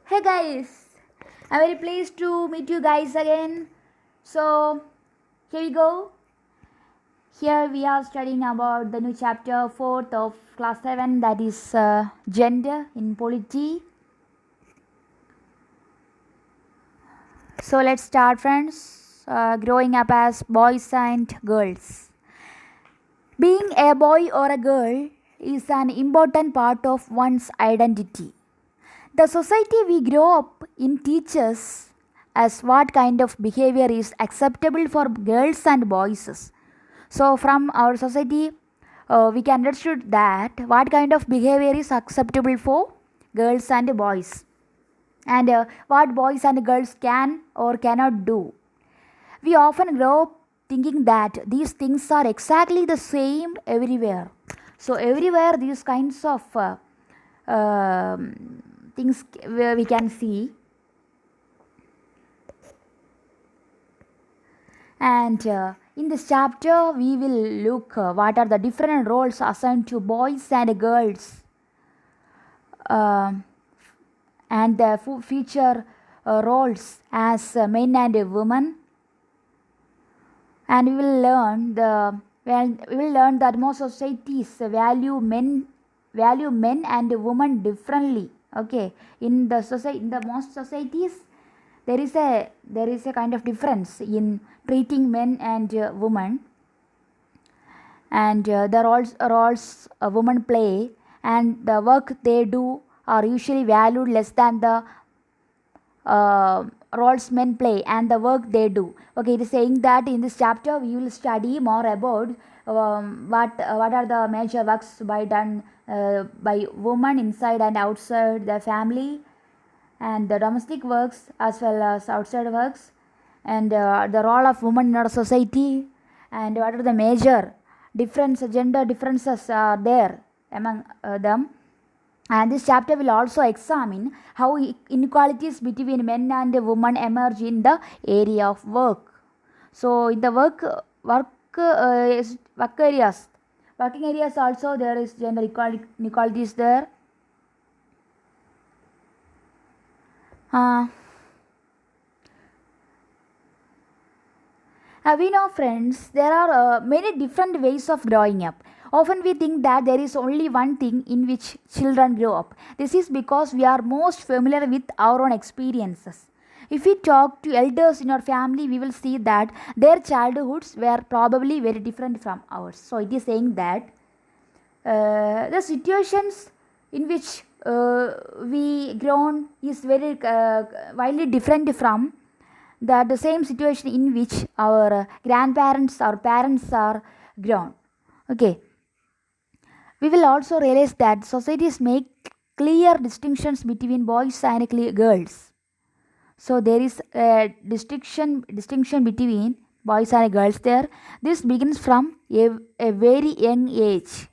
Hey guys, I'm very pleased to meet you guys again. So, here we go. Here we are studying about the new chapter 4th of class 7, that is gender in polity. So, let's start, friends. Growing up as boys and girls. Being a boy or a girl is an important part of one's identity. The society we grow up in teaches us what kind of behavior is acceptable for girls and boys. So, from our society, we can understood that what kind of behavior is acceptable for girls and boys, and what boys and girls can or cannot do. We often grow up thinking that these things are exactly the same everywhere. So, everywhere these kinds of things where we can see, and in this chapter we will look what are the different roles assigned to boys and girls, uh, and the future roles as men and women, and we will learn that most societies value men and women differently. Okay, in the society, in the most societies, there is a kind of difference in treating men and women, and the roles a women play and the work they do are usually valued less than the roles men play and the work they do. Okay, it is saying that in this chapter we will study more about what are the major works by women inside and outside the family, and the domestic works as well as outside works, and the role of women in our society, and what are the major gender differences are there among them. And this chapter will also examine how inequalities between men and women emerge in the area of work. So, in the working areas also there is gender inequalities there. Uh, we know, friends, there are many different ways of growing up. Often we think that there is only one thing in which children grow up. This is because we are most familiar with our own experiences. If we talk to elders in our family, we will see that their childhoods were probably very different from ours. So it is saying that the situations in which we grown is very widely different from the same situation in which our grandparents or parents are grown. Okay, we will also realize that societies make clear distinctions between boys and girls. So there is a distinction between boys and girls there. This begins from a very young age.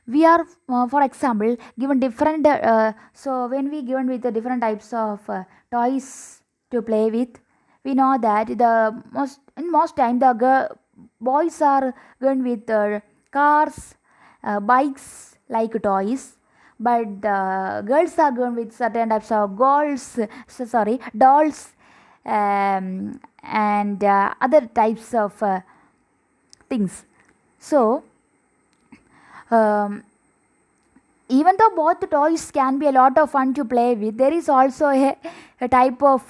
We are, for example, given different so when we given with the different types of toys to play with, we know that the most time the boys are given with cars, bikes like toys, but the girls are given with certain types of dolls, and other types of things. So um, even though both toys can be a lot of fun to play with, there is also a type of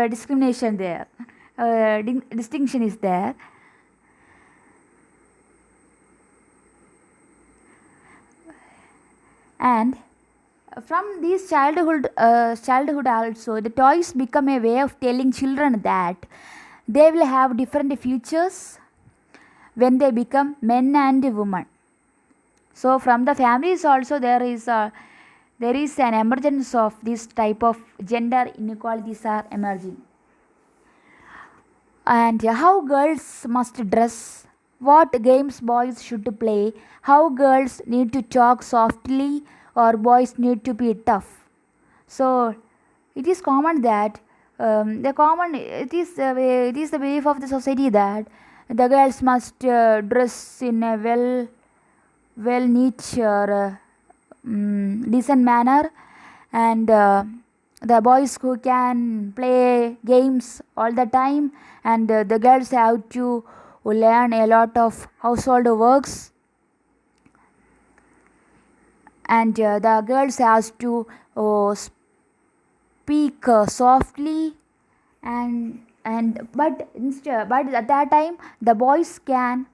discrimination there. Distinction is there, and from these childhood also, the toys become a way of telling children that they will have different futures when they become men and women. So from the families also there is an emergence of this type of gender inequalities are emerging, and how girls must dress, what games boys should play, how girls need to talk softly or boys need to be tough. So it is common that it is the belief of the society that the girls must dress in a well neat or decent manner, and the boys who can play games all the time, and the girls have to learn a lot of household works, and the girls has to speak softly, but at that time the boys can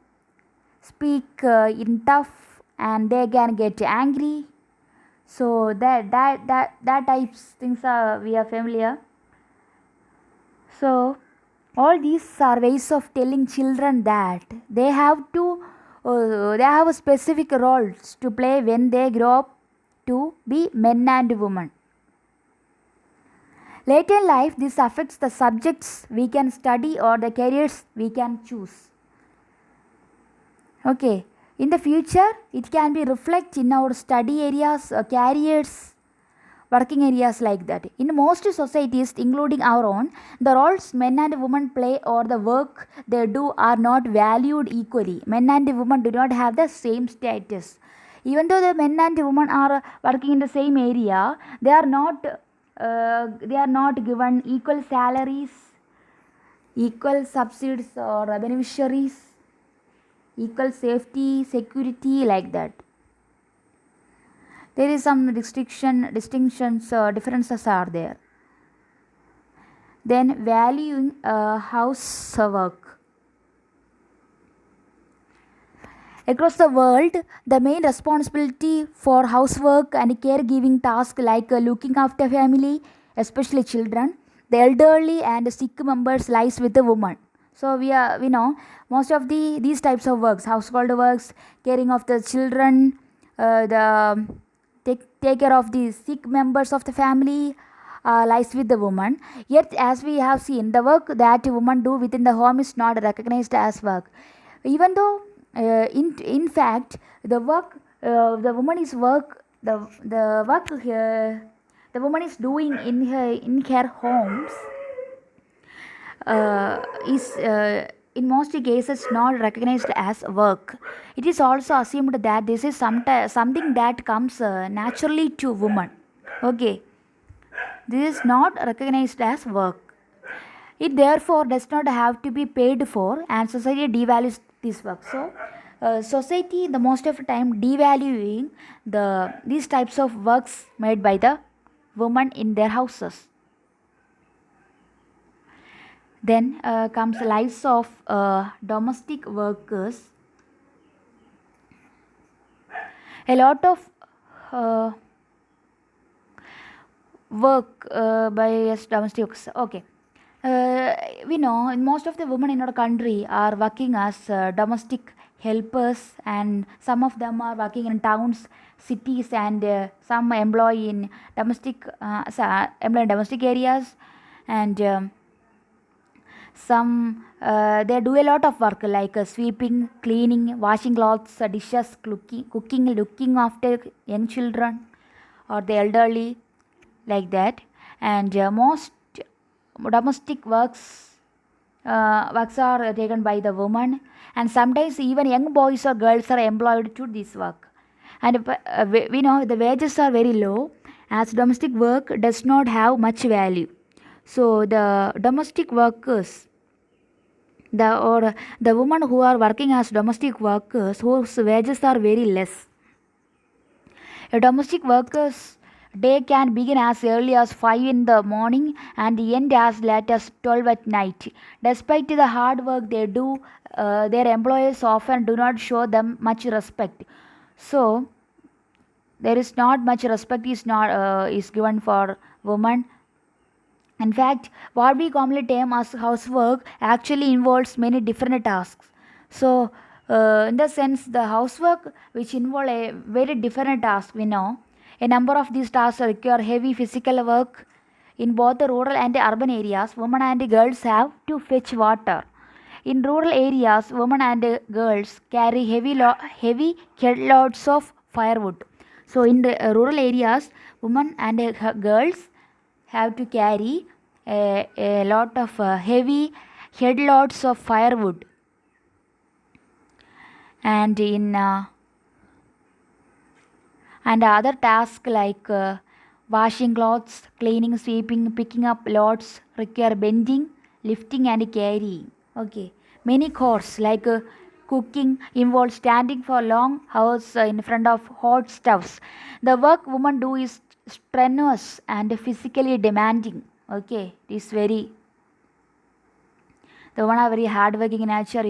speak in tough, and they can get angry. So that types things are we are familiar. So all these are ways of telling children that they have to they have a specific roles to play when they grow up to be men and women. Later in life, this affects the subjects we can study or the careers we can choose. Okay, in the future, it can be reflect in our study areas, careers, working areas like that. In most societies, including our own, the roles men and women play or the work they do are not valued equally. Men and women do not have the same status. Even though the men and women are working in the same area, they are not given equal salaries, equal subsidies or beneficiaries, equal safety, security, like that. There is some distinctions, differences are there. Then valuing housework. Across the world, the main responsibility for housework and caregiving tasks like looking after family, especially children, the elderly and sick members lies with the woman. So we know most of these types of works, household works, caring of the children, the take care of the sick members of the family lies with the woman. Yet, as we have seen, the work that women do within the home is not recognized as work, even though in fact the work the woman is work the work the woman is doing in her homes is in most cases not recognized as work. It is also assumed that this is something that comes naturally to women. Okay, this is not recognized as work. It therefore does not have to be paid for, and society devalues this work. So, society the most of the time devaluing these types of works made by the women in their houses. Then comes lives of domestic workers. A lot of uh, work by domestic workers. Okay. We know most of the women in our country are working as domestic helpers, and some of them are working in towns, cities, and some employ in domestic areas, and some they do a lot of work like sweeping, cleaning, washing clothes, dishes, cooking, looking after young children or the elderly, like that. And most domestic works are taken by the woman, and sometimes even young boys or girls are employed to this work. And we know the wages are very low, as domestic work does not have much value. So the domestic workers, the women who are working as domestic workers whose wages are very less. A domestic worker's day can begin as early as 5 in the morning and end as late as 12 at night. Despite the hard work they do, their employers often do not show them much respect. So there is not much respect is given for women. In fact, what we commonly term as housework actually involves many different tasks. So, in the sense, the housework which involve a very different task, we know a number of these tasks require heavy physical work. In both the rural and urban areas, women and girls have to fetch water. In rural areas, women and girls carry heavy loads of firewood. So, in the rural areas, women and girls have to carry a lot of heavy headloads of firewood, and in and other tasks like Washing clothes, cleaning, sweeping, picking up loads require bending, lifting, and carrying. Okay, many chores like cooking involve standing for long hours in front of hot stoves. The work women do is strenuous and physically demanding. Okay, it is very, the women are very hardworking in nature.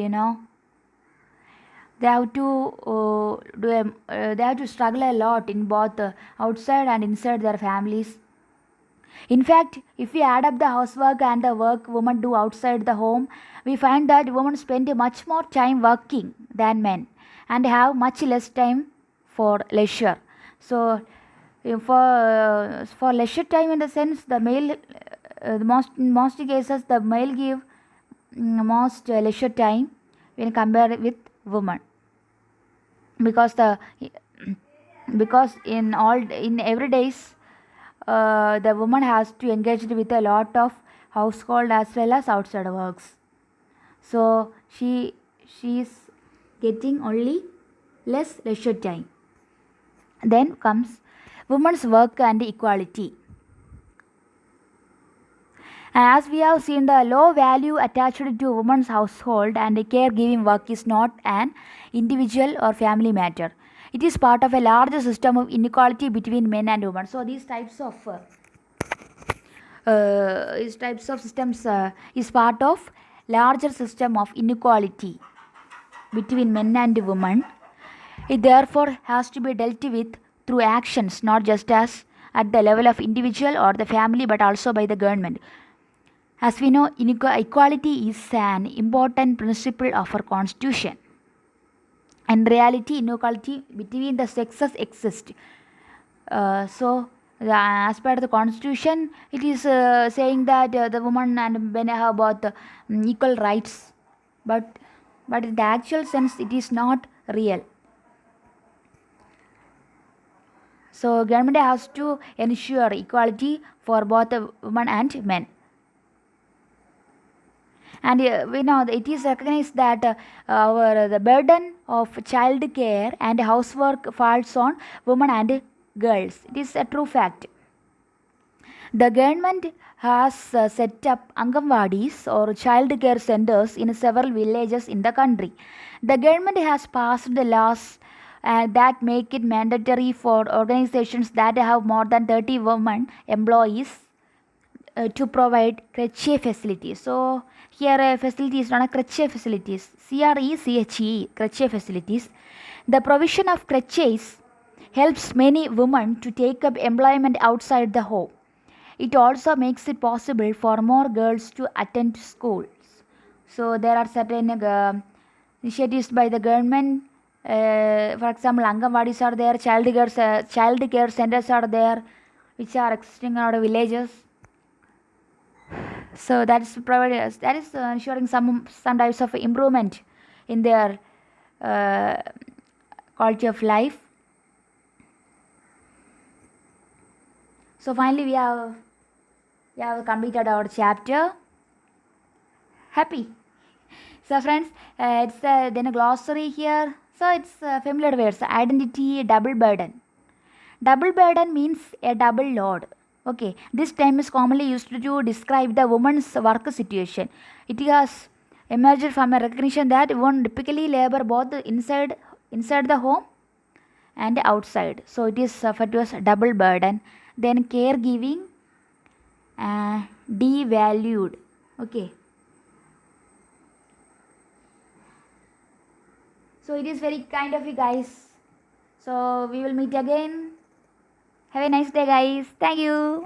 They have to they have to struggle a lot in both outside and inside their families. In fact, if we add up the housework and the work women do outside the home, we find that women spend much more time working than men and have much less time for leisure. So, for leisure time, in the sense, the male, the most in most cases, the male give most leisure time when compared with women, because in every days the woman has to engage with a lot of household as well as outside works. So she is getting only less leisure time. Then comes women's work and equality. As we have seen, the low value attached to women's household and caregiving work is not an individual or family matter. It is part of a larger system of inequality between men and women. So these types of systems is part of larger system of inequality between men and women. It therefore has to be dealt with through actions, not just as at the level of individual or the family, but also by the government. As we know, equality is an important principle of our constitution. In reality, inequality between the sexes exists. As per the constitution, it is saying that the woman and men have both equal rights, but in the actual sense, it is not real. So, government has to ensure equality for both women and men. And we know that it is recognized that the burden of child care and housework falls on women and girls. It is a true fact. The government has set up Anganwadis or child care centers in several villages in the country. The government has passed the laws that make it mandatory for organizations that have more than 30 women employees to provide creche facilities. So here facilities is known as creche facilities. CRECHE, creche facilities. The provision of creches helps many women to take up employment outside the home. It also makes it possible for more girls to attend schools. So there are certain initiatives by the government. For example, Anganwadis are there, child care centers are there, which are existing in our villages. So that is ensuring some types of improvement in their quality of life. So finally we have completed our chapter. Happy. So friends, it's then a glossary here. So it's familiar words: identity, double burden. Double burden means a double load. Okay, this term is commonly used to describe the woman's work situation. It has emerged from a recognition that women typically labor both inside the home and outside. So it is referred to as double burden. Then caregiving, devalued. Okay. So it is very kind of you guys. So we will meet again. Have a nice day, guys. Thank you.